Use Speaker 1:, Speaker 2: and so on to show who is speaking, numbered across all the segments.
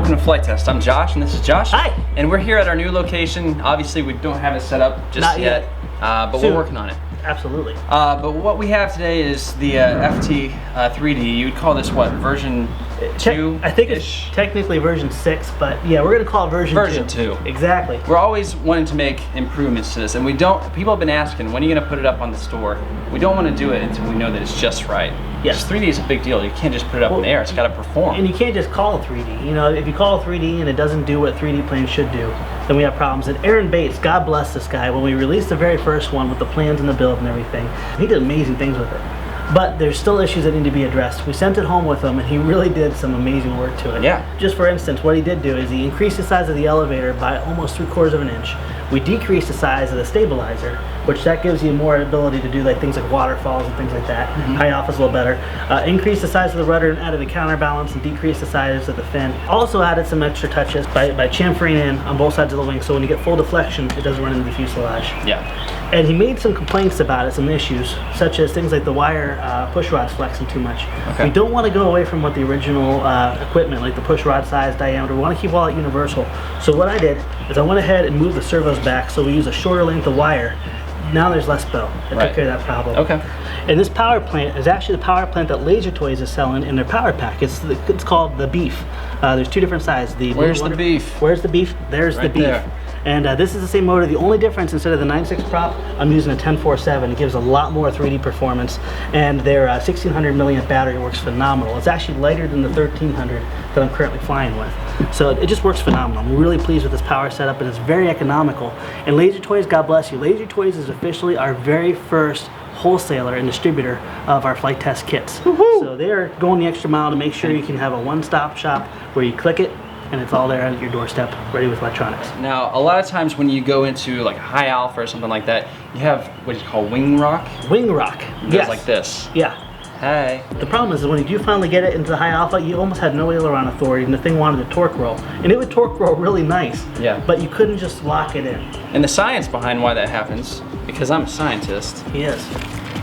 Speaker 1: Welcome to Flight Test. I'm Josh, and this is Josh.
Speaker 2: Hi.
Speaker 1: And we're here at our new location. Obviously, we don't have it set up just
Speaker 2: Not yet.
Speaker 1: but
Speaker 2: Soon.
Speaker 1: we're working on it.
Speaker 2: Absolutely.
Speaker 1: But what we have today is the FT 3D. You would call this what, version 2?
Speaker 2: I think it's technically version 6, but yeah, we're gonna call it version 2. Exactly.
Speaker 1: We're always wanting to make improvements to this, and we don't. People have been asking, when are you gonna put it up on the store? We don't want to do it until we know that it's just right.
Speaker 2: Yes.
Speaker 1: 3D is a big deal. You can't just put it up in the air. It's got to perform.
Speaker 2: And you can't just call it 3D. You know, if you call it 3D and it doesn't do what 3D planes should do, then we have problems. And Arron Bates, God bless this guy, when we released the very first one with the plans and the build and everything, he did amazing things with it. But there's still issues that need to be addressed. We sent it home with him, and he really did some amazing work to it.
Speaker 1: Yeah.
Speaker 2: Just for instance, what he did do is he increased the size of the elevator by almost 3/4 of an inch. We decreased the size of the stabilizer, which that gives you more ability to do like things like waterfalls and things like that. High off is a little better. Increased the size of the rudder and added a counterbalance, and decreased the size of the fin. Also added some extra touches by chamfering in on both sides of the wing, so when you get full deflection, it doesn't run into the fuselage.
Speaker 1: Yeah.
Speaker 2: And he made some complaints about it, some issues, such as things like the wire push rod's flexing too much.
Speaker 1: Okay.
Speaker 2: We don't want to go away from what the original equipment, like the push rod size, diameter. We want to keep all that universal. So what I did is I went ahead and moved the servos back, so we use a shorter length of wire. Now there's less spill. That took care of that problem.
Speaker 1: Okay.
Speaker 2: And this power plant is actually the power plant that Laser Toys is selling in their power pack. It's called the Beef. There's two different sizes.
Speaker 1: Where's the beef?
Speaker 2: Where's the beef? There's the beef.
Speaker 1: There.
Speaker 2: And this is the same motor. The only difference, instead of the 9.6 prop, I'm using a 10.47. It gives a lot more 3D performance, and their 1600 milliamp battery works phenomenal. It's actually lighter than the 1300 that I'm currently flying with. So it just works phenomenal. I'm really pleased with this power setup, and it's very economical. And Laser Toys, God bless you. Laser Toys is officially our very first wholesaler and distributor of our flight test kits. So they are going the extra mile to make sure you can have a one-stop shop where you click it, and it's all there at your doorstep, ready with electronics.
Speaker 1: Now, a lot of times when you go into like high alpha or something like that, you have what you call wing rock.
Speaker 2: Wing rock.
Speaker 1: It goes
Speaker 2: Yes.
Speaker 1: like this.
Speaker 2: Yeah.
Speaker 1: Hey.
Speaker 2: The problem is when you do finally get it into the high alpha, you almost had no aileron authority, and the thing wanted to torque roll. And it would torque roll really nice.
Speaker 1: Yeah.
Speaker 2: But you couldn't just lock it in.
Speaker 1: And the science behind why that happens, because I'm a scientist,
Speaker 2: He is.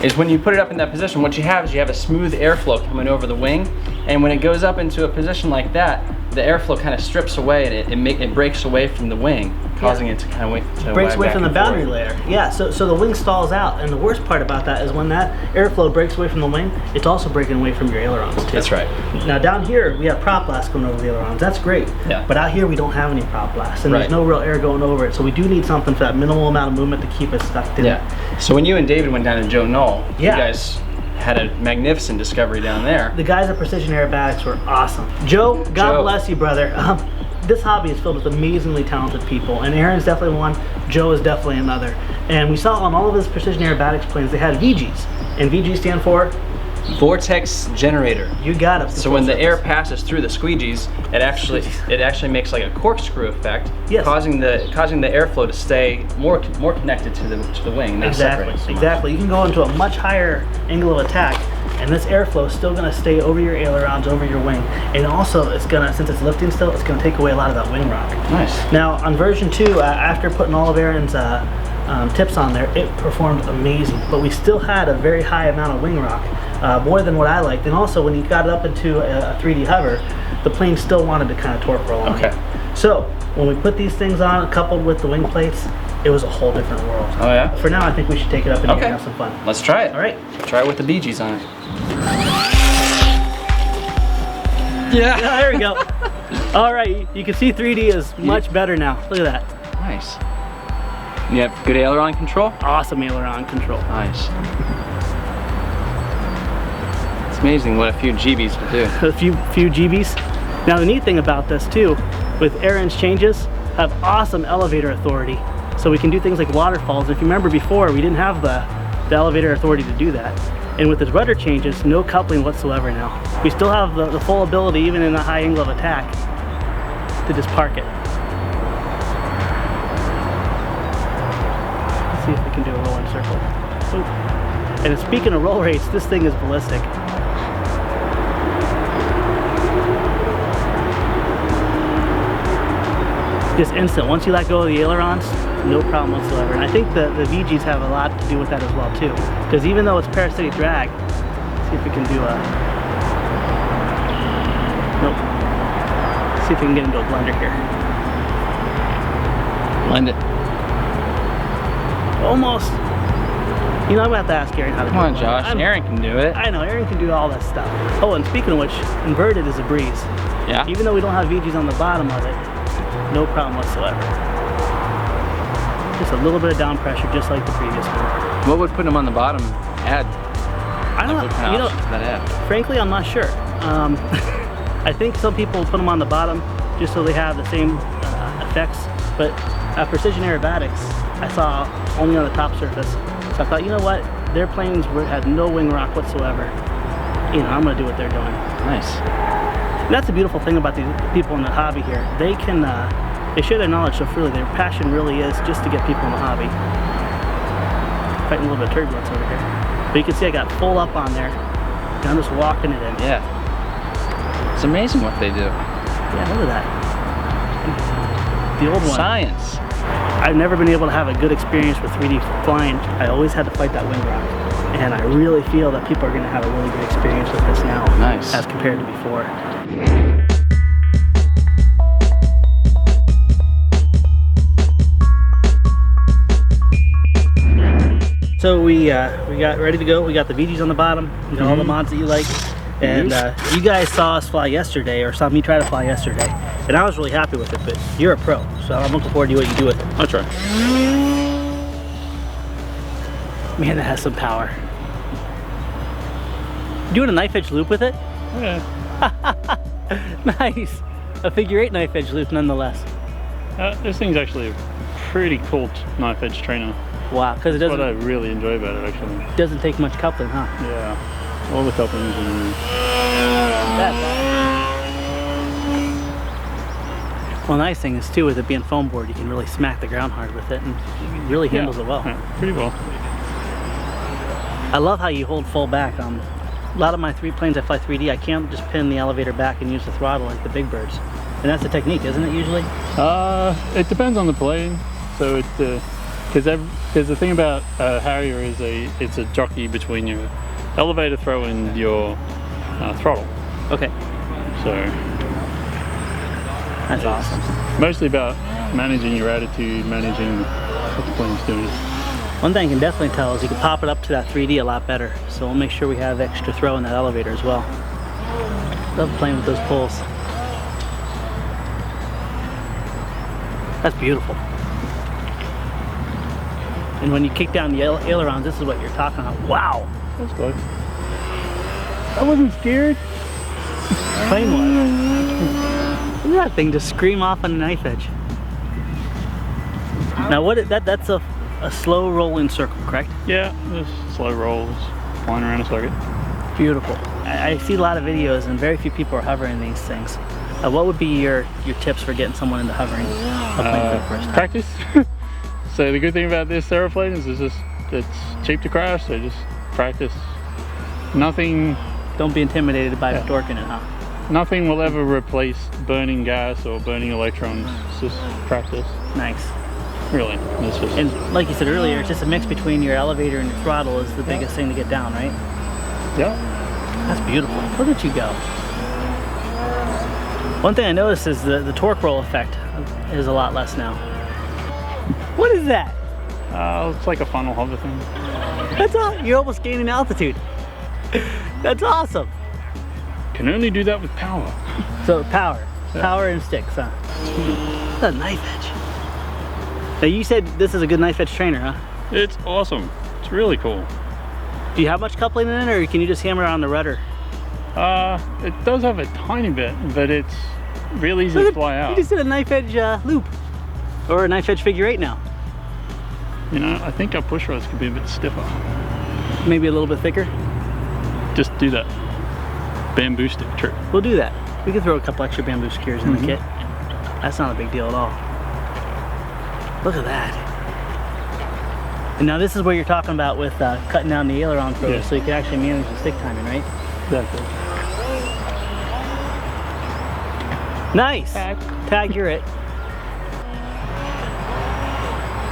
Speaker 1: is when you put it up in that position, what you have is you have a smooth airflow coming over the wing, and when it goes up into a position like that, the airflow kind of strips away and it breaks away from the wing, causing it to kind of
Speaker 2: Breaks away from the boundary layer. Yeah, so the wing stalls out, and the worst part about that is when that airflow breaks away from the wing, it's also breaking away from your ailerons too.
Speaker 1: That's right.
Speaker 2: Now down here, we have prop blast going over the ailerons. That's great.
Speaker 1: Yeah.
Speaker 2: But out here, we don't have any prop blast, and there's
Speaker 1: Right.
Speaker 2: no real air going over it, so we do need something for that minimal amount of movement to keep it stuck in.
Speaker 1: Yeah. So when you and David went down to Joe Knoll,
Speaker 2: Yeah.
Speaker 1: you guys had a magnificent discovery down there.
Speaker 2: The guys at Precision Aerobatics were awesome. Joe, God bless you, brother. This hobby is filled with amazingly talented people, and Aaron's definitely one, Joe is definitely another. And we saw on all of his Precision Aerobatics planes, they had VGs, and VGs stand for?
Speaker 1: Vortex generator.
Speaker 2: You got it.
Speaker 1: So when the air passes through the squeegees, it actually makes like a corkscrew effect,
Speaker 2: Yes.
Speaker 1: causing the airflow to stay more connected to the wing. Not separating so much.
Speaker 2: Exactly. You can go into a much higher angle of attack, and this airflow is still going to stay over your ailerons, over your wing, and also it's gonna, since it's lifting still, it's going to take away a lot of that wing rock.
Speaker 1: Nice.
Speaker 2: Now on version 2, after putting all of Aaron's tips on there, it performed amazing, but we still had a very high amount of wing rock, more than what I liked. And also when you got it up into a 3D hover, the plane still wanted to kind of torque roll on.
Speaker 1: Okay.
Speaker 2: So when we put these things on, coupled with the wing plates, it was a whole different world.
Speaker 1: Oh yeah?
Speaker 2: For now, I think we should take it up in the air and have some fun.
Speaker 1: Let's try it.
Speaker 2: All right.
Speaker 1: Try it with the Bee Gees on it. Yeah.
Speaker 2: Yeah, there we go. All right, you can see 3D is much better now. Look at that.
Speaker 1: Nice. You have good aileron control?
Speaker 2: Awesome aileron control.
Speaker 1: Nice. It's amazing what a few GBs will do.
Speaker 2: A few GBs. Now the neat thing about this too, with Aaron's changes, have awesome elevator authority. So we can do things like waterfalls. If you remember before, we didn't have the elevator authority to do that. And with his rudder changes, no coupling whatsoever now. We still have the full ability, even in a high angle of attack, to just park it. Let's see if we can do a roll in circle. Ooh. And speaking of roll rates, this thing is ballistic. Just instant. Once you let go of the ailerons, no problem whatsoever. And I think the VGs have a lot to do with that as well too. Because even though it's parasitic drag, let's see if we can do a, nope. See if we can get into a blender here.
Speaker 1: Blend it.
Speaker 2: Almost. You know, I'm gonna have to ask Aaron how to do it.
Speaker 1: Come on, Josh. Aaron can do it.
Speaker 2: I know, Aaron can do all that stuff. Oh, and speaking of which, inverted is a breeze.
Speaker 1: Yeah.
Speaker 2: Even though we don't have VGs on the bottom of it, no problem whatsoever. Just a little bit of down pressure, just like the previous one.
Speaker 1: What would put them on the bottom add?
Speaker 2: I don't
Speaker 1: What kind
Speaker 2: know.
Speaker 1: of
Speaker 2: You know,
Speaker 1: options does that add?
Speaker 2: frankly, I'm not sure. I think some people put them on the bottom just so they have the same effects. But at Precision Aerobatics, I saw only on the top surface. So I thought, you know what? Their planes had no wing rock whatsoever. You know, I'm gonna do what they're doing.
Speaker 1: Nice.
Speaker 2: And that's the beautiful thing about these people in the hobby here. They can, they share their knowledge so freely. Their passion really is just to get people in the hobby. Fighting a little bit of turbulence over here. But you can see I got full up on there. And I'm just walking it in.
Speaker 1: Yeah. It's amazing what they do.
Speaker 2: Yeah, look at that. The old one.
Speaker 1: Science.
Speaker 2: I've never been able to have a good experience with 3D flying. I always had to fight that wing rock. And I really feel that people are going to have a really good experience with this now.
Speaker 1: Nice.
Speaker 2: As compared to before. So we got ready to go. We got the VGs on the bottom. You know, all the mods that you like. And you guys saw us fly yesterday, or saw me try to fly yesterday. And I was really happy with it, but you're a pro. So I'm looking forward to what you do with it.
Speaker 1: I'll try.
Speaker 2: Man, that has some power. Doing a knife edge loop with it?
Speaker 3: Yeah.
Speaker 2: Nice. A figure 8 knife edge loop nonetheless.
Speaker 3: This thing's actually a pretty cool knife edge trainer.
Speaker 2: Wow, because it
Speaker 3: That's what I
Speaker 2: doesn't,
Speaker 3: really enjoy about it, actually.
Speaker 2: doesn't take much coupling, huh?
Speaker 3: Yeah. All the couplings and
Speaker 2: That's well, nice thing is too, with it being foam board, you can really smack the ground hard with it, and it really handles it well.
Speaker 3: Yeah, pretty well.
Speaker 2: I love how you hold full back. A lot of my planes I fly 3D, I can't just pin the elevator back and use the throttle like the big birds. And that's the technique, isn't it, usually?
Speaker 3: It depends on the plane. So it, because the thing about Harrier is it's a jockey between your elevator throw and your throttle.
Speaker 2: Okay,
Speaker 3: So
Speaker 2: that's awesome.
Speaker 3: mostly about managing your attitude, managing what the plane's doing.
Speaker 2: One thing I can definitely tell is you can pop it up to that 3D a lot better. So we'll make sure we have extra throw in that elevator as well. Love playing with those pulls. That's beautiful. And when you kick down the ailerons, this is what you're talking about. Wow!
Speaker 3: That's close. I wasn't scared.
Speaker 2: Plane was. Look at that thing just scream off on a knife edge. Now that's a slow rolling circle, correct?
Speaker 3: Yeah, just slow rolls, flying around a circuit.
Speaker 2: Beautiful. I see a lot of videos and very few people are hovering these things. What would be your tips for getting someone into hovering a plane for the first time?
Speaker 3: Practice. So the good thing about this aeroplane is it's cheap to crash, so just practice. Nothing
Speaker 2: Don't be intimidated by torquing it, huh?
Speaker 3: Nothing will ever replace burning gas or burning electrons. It's just practice.
Speaker 2: Nice.
Speaker 3: Really. It's just,
Speaker 2: And like you said earlier, it's just a mix between your elevator and your throttle is the biggest thing to get down, right?
Speaker 3: yeah.
Speaker 2: That's beautiful. Look at you go. One thing I noticed is the torque roll effect is a lot less now. What is that?
Speaker 3: It's like a funnel hover thing.
Speaker 2: That's all. You're almost gaining altitude. That's awesome.
Speaker 3: Can only do that with power.
Speaker 2: So power
Speaker 3: Yeah.
Speaker 2: and sticks, huh? That's a knife edge. Now you said this is a good knife edge trainer, huh?
Speaker 3: It's awesome. It's really cool.
Speaker 2: Do you have much coupling in it, or can you just hammer it on the rudder?
Speaker 3: It does have a tiny bit, but it's really easy to fly
Speaker 2: You
Speaker 3: out.
Speaker 2: just did a knife edge loop, or a knife edge figure 8 now.
Speaker 3: You know, I think our push rods could be a bit stiffer.
Speaker 2: Maybe a little bit thicker.
Speaker 3: Just do that bamboo stick trick.
Speaker 2: We'll do that. We can throw a couple extra bamboo skewers in the kit. That's not a big deal at all. Look at that. And now this is where you're talking about with cutting down the aileron throws,
Speaker 3: Yeah.
Speaker 2: so you can actually manage the stick timing, right?
Speaker 3: Exactly.
Speaker 2: Nice. Tag, you're it.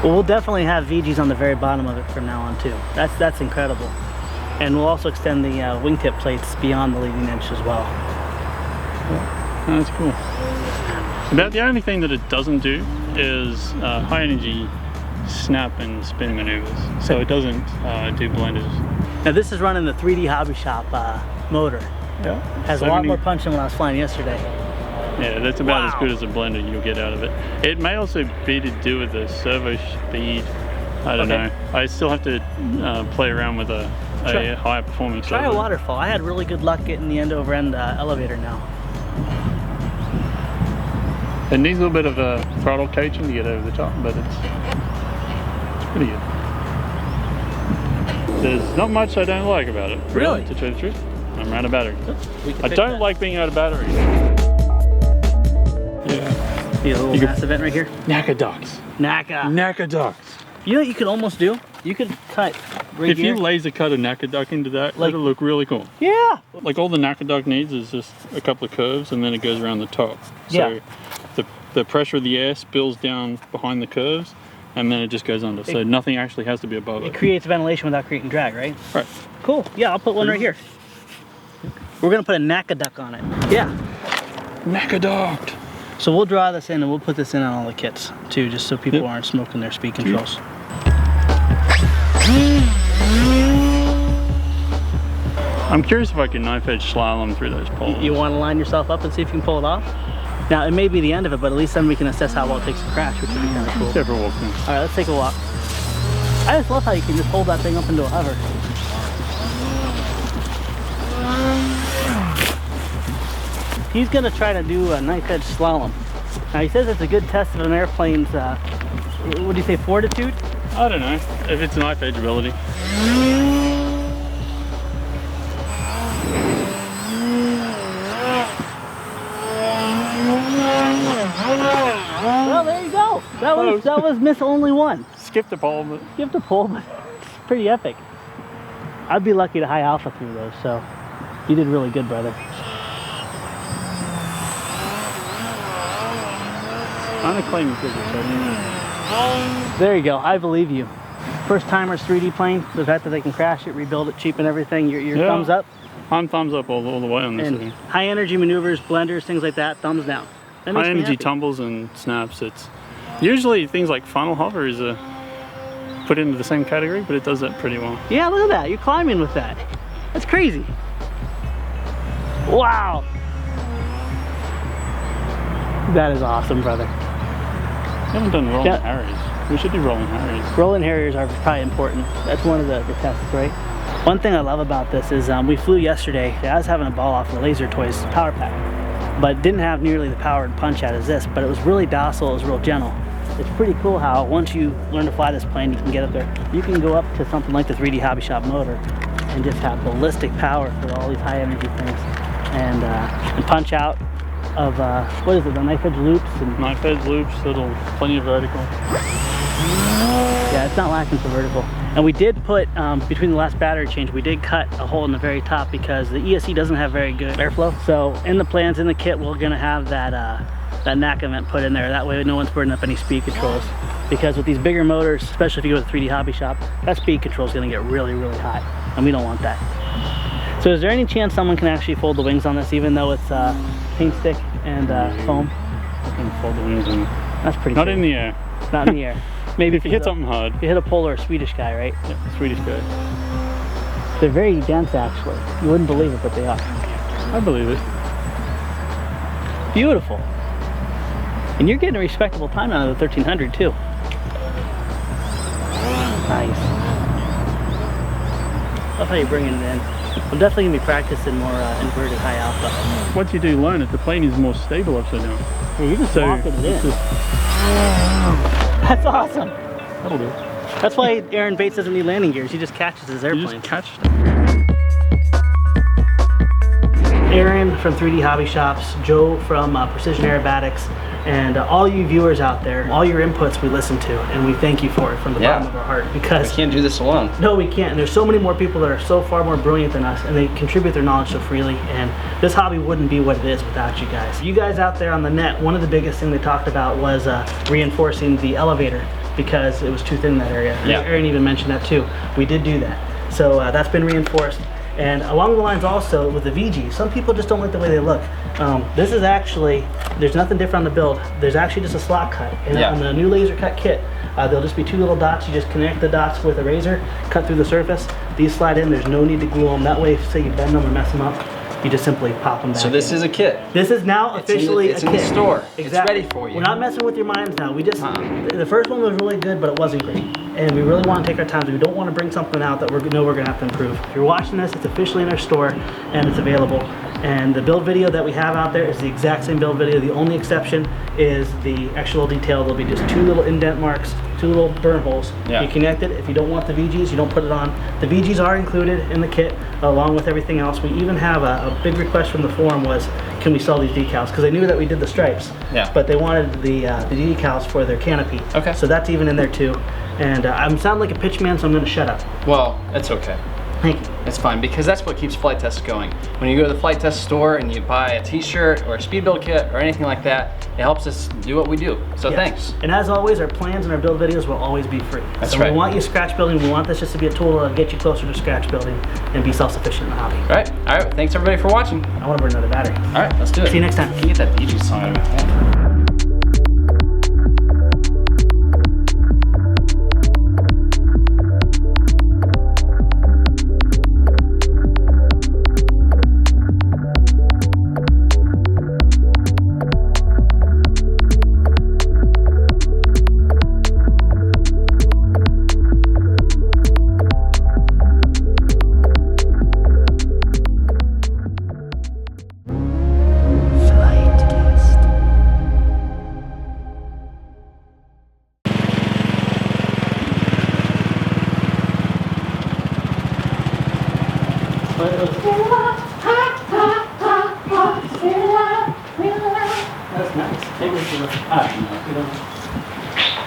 Speaker 2: Well, we'll definitely have VGs on the very bottom of it from now on too. That's incredible. And we'll also extend the wingtip plates beyond the leading edge as well.
Speaker 3: Oh, that's cool. About the only thing that it doesn't do is high energy snap and spin maneuvers. So it doesn't do blenders.
Speaker 2: Now this is running the 3D Hobby Shop motor.
Speaker 3: Yeah.
Speaker 2: Has a lot more punch than when I was flying yesterday.
Speaker 3: Yeah, that's about as good as a blender you'll get out of it. It may also be to do with the servo speed. I don't know. I still have to play around with a higher performing servo.
Speaker 2: Try a waterfall. I had really good luck getting the end-over-end elevator now.
Speaker 3: It needs a little bit of a throttle coaching to get over the top, but it's pretty good. There's not much I don't like about it.
Speaker 2: Really?
Speaker 3: To tell you the truth, I'm out of battery. I
Speaker 2: don't
Speaker 3: don't like being out of battery. Yeah.
Speaker 2: See a little gas event right here?
Speaker 3: NACA ducts. NACA ducts.
Speaker 2: You know what you could almost do? You could cut right
Speaker 3: If
Speaker 2: here.
Speaker 3: you laser cut a NACA duct into that,
Speaker 2: Like-
Speaker 3: it'll look really cool.
Speaker 2: Yeah.
Speaker 3: Like all the NACA duct needs is just a couple of curves and then it goes around the top. So the pressure of the air spills down behind the curves and then it just goes under. So nothing actually has to be above it.
Speaker 2: It creates ventilation without creating drag, right?
Speaker 3: Right.
Speaker 2: Cool. Yeah, I'll put one right here. We're gonna put a NACA duct on it. Yeah.
Speaker 3: NACA duct.
Speaker 2: So we'll draw this in and we'll put this in on all the kits too, just so people aren't smoking their speed controls.
Speaker 3: I'm curious if I can knife edge slalom through those poles.
Speaker 2: You want to line yourself up and see if you can pull it off? Now, it may be the end of it, but at least then we can assess how well it takes to crash, which would be kind of cool.
Speaker 3: Let's ever walk in.
Speaker 2: All right, let's take a walk. I just love how you can just hold that thing up into a hover. He's going to try to do a knife edge slalom. Now, he says it's a good test of an airplane's, what do you say, fortitude?
Speaker 3: I don't know if it's knife edge ability.
Speaker 2: Well, there you go. That was miss only one.
Speaker 3: Skip the pole, but
Speaker 2: Skip the pole, but it's pretty epic. I'd be lucky to high alpha through those, so you did really good, brother.
Speaker 3: I'm gonna claim you did it.
Speaker 2: There you go. I believe you. First timers 3D plane. The fact that they can crash it, rebuild it cheap and everything. Your thumbs up.
Speaker 3: I'm thumbs up all the way on this
Speaker 2: And
Speaker 3: thing.
Speaker 2: high energy maneuvers, blenders, things like that. Thumbs down. That makes
Speaker 3: High
Speaker 2: me
Speaker 3: energy
Speaker 2: happy.
Speaker 3: tumbles and snaps. It's usually things like funnel hover is put into the same category, but it does that pretty well.
Speaker 2: Yeah, look at that. You're climbing with that. That's crazy. Wow. That is awesome, brother.
Speaker 3: We haven't done rolling Harriers. We should do rolling Harriers.
Speaker 2: Rolling Harriers are probably important. That's one of the tests, right? One thing I love about this is we flew yesterday. I was having a ball off the Laser Toys power pack, but didn't have nearly the power and punch out as this, but it was really docile, it was real gentle. It's pretty cool how once you learn to fly this plane, you can get up there. You can go up to something like the 3D Hobby Shop motor and just have ballistic power for all these high energy things and punch out of, what is it, the knife edge loops? And
Speaker 3: Knife edge loops, little, plenty of vertical.
Speaker 2: yeah, it's not lacking for vertical. And we did put, between the last battery change, we did cut a hole in the very top because the ESC doesn't have very good airflow. So in the plans, in the kit, we're gonna have that NACA vent put in there. That way no one's burning up any speed controls. Because with these bigger motors, especially if you go to the 3D Hobby Shop, that speed control is gonna get really, really hot. And we don't want that. So is there any chance someone can actually fold the wings on this, even though it's paint stick and foam?
Speaker 3: I can fold the wings in.
Speaker 2: That's pretty
Speaker 3: Not
Speaker 2: cool.
Speaker 3: in the air.
Speaker 2: Not in the air. Maybe
Speaker 3: If you hit something hard.
Speaker 2: You hit a Pole or a Swedish guy, right?
Speaker 3: Yeah, Swedish guy.
Speaker 2: They're very dense, actually. You wouldn't believe it, but they are.
Speaker 3: I believe it.
Speaker 2: Beautiful. And you're getting a respectable time out of the 1300 too. Nice. Love how you're bringing it in. I'm definitely gonna be practicing more inverted high alpha.
Speaker 3: Once you do learn it, the plane is more stable upside down.
Speaker 2: Yeah, you're just walking it in. That's awesome.
Speaker 3: That'll do.
Speaker 2: That's why Arron Bates doesn't need landing gears. He just catches his
Speaker 3: You
Speaker 2: airplane.
Speaker 3: just catch stuff.
Speaker 2: Arron from 3D Hobby Shops, Joe from Precision Aerobatics, and all you viewers out there, all your inputs we listen to, and we thank you for it from the bottom of our heart.
Speaker 1: We
Speaker 2: Because
Speaker 1: can't do this alone.
Speaker 2: no, we can't. And there's so many more people that are so far more brilliant than us, and they contribute their knowledge so freely. And this hobby wouldn't be what it is without you guys. You guys out there on the net, one of the biggest things they talked about was reinforcing the elevator because it was too thin in that area.
Speaker 1: Yeah.
Speaker 2: Arron even mentioned that too. We did do that. So that's been reinforced. And along the lines also with the VG, some people just don't like the way they look. This is actually, there's nothing different on the build. There's actually just a slot cut. And on the new laser cut kit, there'll just be 2 little dots. You just connect the dots with a razor, cut through the surface. These slide in, there's no need to glue them. That way, if say you bend them or mess them up, you just simply pop them back.
Speaker 1: So this is a kit.
Speaker 2: This is now officially a kit.
Speaker 1: It's in the store.
Speaker 2: Exactly.
Speaker 1: It's ready for you.
Speaker 2: We're not messing with your minds now. We just, the first one was really good, but it wasn't great. And we really want to take our time. We don't want to bring something out that we know we're going to have to improve. If you're watching this, it's officially in our store and it's available. And the build video that we have out there is the exact same build video. The only exception is the actual detail. There'll be just 2 little indent marks, 2 little burn holes. You connect it. If you don't want the VGs, you don't put it on. The VGs are included in the kit along with everything else. We even have a big request from the forum was, can we sell these decals? Because they knew that we did the stripes, but they wanted the decals for their canopy.
Speaker 1: Okay.
Speaker 2: So that's even in there too. And I'm sounding like a pitch man, so I'm going to shut up.
Speaker 1: Well, that's okay.
Speaker 2: Thank you.
Speaker 1: It's fine, because that's what keeps Flite Test going. When you go to the Flite Test store and you buy a t-shirt or a speed build kit or anything like that, it helps us do what we do. So thanks.
Speaker 2: And as always, our plans and our build videos will always be free.
Speaker 1: That's
Speaker 2: so
Speaker 1: right.
Speaker 2: We want you scratch building. We want this just to be a tool to get you closer to scratch building and be self-sufficient in the hobby.
Speaker 1: All right. Thanks everybody for watching.
Speaker 2: I want to burn another battery.
Speaker 1: All right, let's do it.
Speaker 2: See you next time.
Speaker 1: Can you get that BG song out of my head?
Speaker 2: That's nice. Maybe we should,